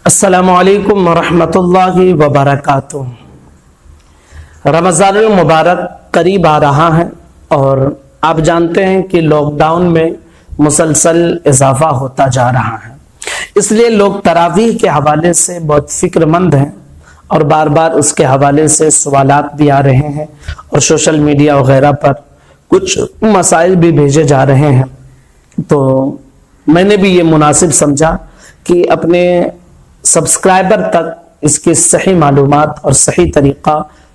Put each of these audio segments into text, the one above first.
السلام علیکم ورحمۃ اللہ وبرکاتہ۔ رمضان المبارک قریب آ رہا ہے اور آپ جانتے ہیں کہ لاک ڈاؤن میں مسلسل اضافہ ہوتا جا رہا ہے، اس لیے لوگ تراویح کے حوالے سے بہت فکر مند ہیں اور بار بار اس کے حوالے سے سوالات بھی آ رہے ہیں اور سوشل میڈیا وغیرہ پر کچھ مسائل بھی بھیجے جا رہے ہیں۔ تو میں نے بھی یہ مناسب سمجھا کہ اپنے سبسکرائبر تک اس کی صحیح معلومات اور صحیح طریقہ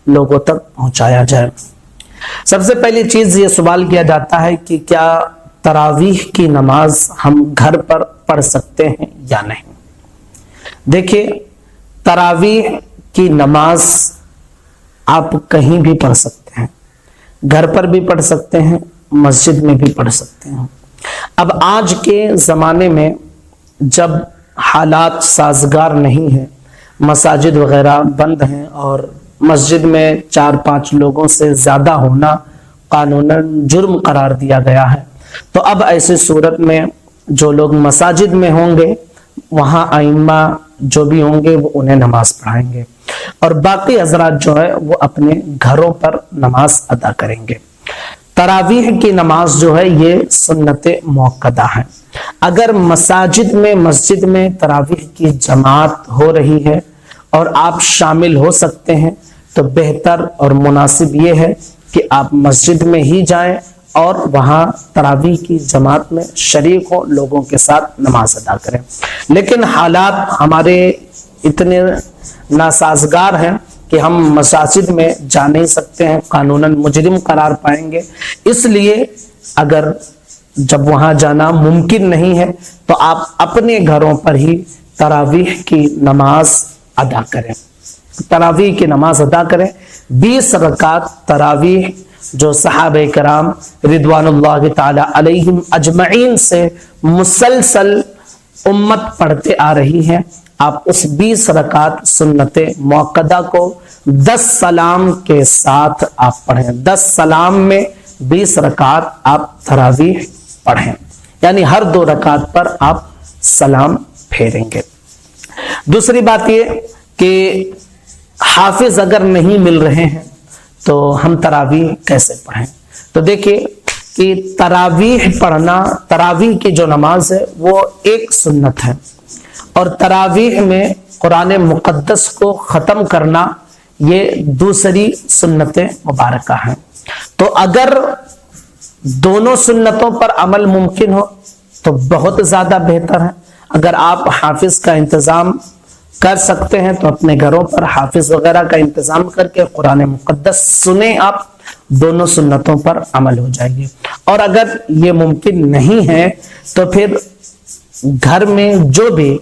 لوگوں تک پہنچایا جائے۔ سب سے پہلی چیز یہ سوال کیا جاتا ہے کہ کیا تراویح کی نماز ہم گھر پر پڑھ سکتے ہیں یا نہیں؟ دیکھیے، تراویح کی نماز آپ کہیں بھی پڑھ سکتے ہیں، گھر پر بھی پڑھ سکتے ہیں، مسجد میں بھی پڑھ سکتے ہیں۔ اب آج کے زمانے میں جب حالات سازگار نہیں ہیں، مساجد وغیرہ بند ہیں اور مسجد میں 4-5 لوگوں سے زیادہ ہونا قانوناً جرم قرار دیا گیا ہے، تو اب ایسی صورت میں جو لوگ مساجد میں ہوں گے وہاں ائمہ جو بھی ہوں گے وہ انہیں نماز پڑھائیں گے اور باقی حضرات جو ہے وہ اپنے گھروں پر نماز ادا کریں گے۔ تراویح کی نماز جو ہے یہ سنت موقدہ ہے۔ اگر مسجد میں تراویح کی جماعت ہو رہی ہے اور آپ شامل ہو سکتے ہیں تو بہتر اور مناسب یہ ہے کہ آپ مسجد میں ہی جائیں اور وہاں تراویح کی جماعت میں شریک ہو، لوگوں کے ساتھ نماز ادا کریں۔ لیکن حالات ہمارے اتنے ناسازگار ہیں کہ ہم مساجد میں جا نہیں سکتے ہیں، قانوناً مجرم قرار پائیں گے، اس لیے اگر جب وہاں جانا ممکن نہیں ہے تو آپ اپنے گھروں پر ہی تراویح کی نماز ادا کریں۔ تراویح کی نماز ادا کریں 20 رکعت تراویح جو صحابہ کرام رضوان اللہ تعالی علیہم اجمعین سے مسلسل امت پڑھتے آ رہی ہے، آپ اس 20 رکعت سنت موقدہ کو 10 سلام کے ساتھ آپ پڑھیں۔ 10 سلام میں 20 رکعت آپ تراویح پڑھیں، یعنی ہر 2 رکعت پر آپ سلام پھیریں گے۔ دوسری بات یہ کہ حافظ اگر نہیں مل رہے ہیں تو ہم تراویح کیسے پڑھیں؟ تو دیکھیے کہ تراویح کی جو نماز ہے وہ ایک سنت ہے اور تراویح میں قرآن مقدس کو ختم کرنا یہ دوسری سنت مبارکہ ہیں۔ تو اگر دونوں سنتوں پر عمل ممکن ہو تو بہت زیادہ بہتر ہے۔ اگر آپ حافظ کا انتظام کر سکتے ہیں تو اپنے گھروں پر حافظ وغیرہ کا انتظام کر کے قرآن مقدس سنیں، آپ دونوں سنتوں پر عمل ہو جائے گی۔ اور اگر یہ ممکن نہیں ہے تو پھر گھر میں جو بھی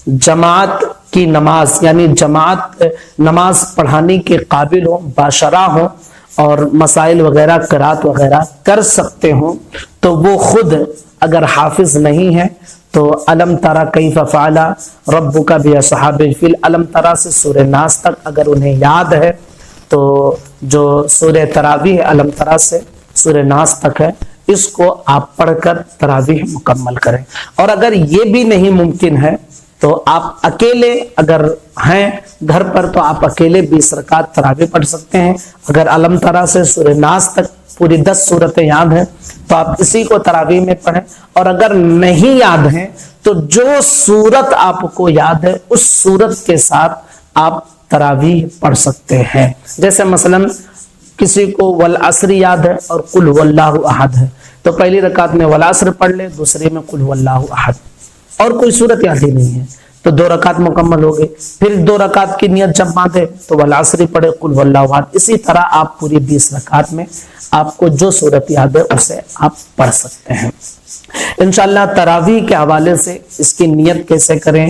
جماعت کی نماز یعنی جماعت نماز پڑھانے کے قابل ہو، باشرہ ہو اور مسائل وغیرہ قرات وغیرہ کر سکتے ہوں تو وہ خود اگر حافظ نہیں ہے تو الم تری کیف فعل ربک باصحاب الفیل، الم تری سے سورہ ناس تک اگر انہیں یاد ہے تو جو سورہ تراویح الم تری سے سورہ ناس تک ہے اس کو آپ پڑھ کر تراویح مکمل کریں۔ اور اگر یہ بھی نہیں ممکن ہے تو آپ اکیلے اگر ہیں گھر پر تو آپ اکیلے 20 رکعت تراویح پڑھ سکتے ہیں۔ اگر الم تری سے سورہ ناس تک پوری 10 سورتیں یاد ہیں تو آپ اسی کو تراویح میں پڑھیں، اور اگر نہیں یاد ہیں تو جو سورت آپ کو یاد ہے اس سورت کے ساتھ آپ تراویح پڑھ سکتے ہیں۔ جیسے مثلا کسی کو والعصر یاد ہے اور قل هو اللہ احد ہے تو پہلی رکعت میں والعصر پڑھ لے، دوسری میں قل هو اللہ احد، اور کوئی صورت یاد ہی نہیں ہے تو 2 رکعت مکمل ہو گئی۔ پھر 2 رکعت کی نیت جب باندھے تو والعصر پڑھے قل هو اللہ احد۔ اسی طرح آپ پوری 20 رکعت میں آپ کو جو صورت یاد ہے اسے آپ پڑھ سکتے ہیں۔ انشاءاللہ تراویح کے حوالے سے اس کی نیت کیسے کریں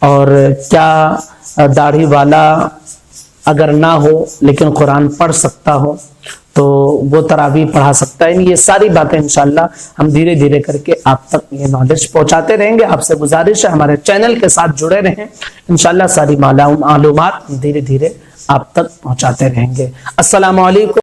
اور کیا داڑھی والا اگر نہ ہو لیکن قرآن پڑھ سکتا ہو تو وہ تراویح پڑھا سکتا ہے، یہ ساری باتیں انشاءاللہ ہم دھیرے دھیرے کر کے آپ تک یہ نالج پہنچاتے رہیں گے۔ آپ سے گزارش ہے ہمارے چینل کے ساتھ جڑے رہیں، انشاءاللہ ساری معلومات دھیرے دھیرے آپ تک پہنچاتے رہیں گے۔ السلام علیکم۔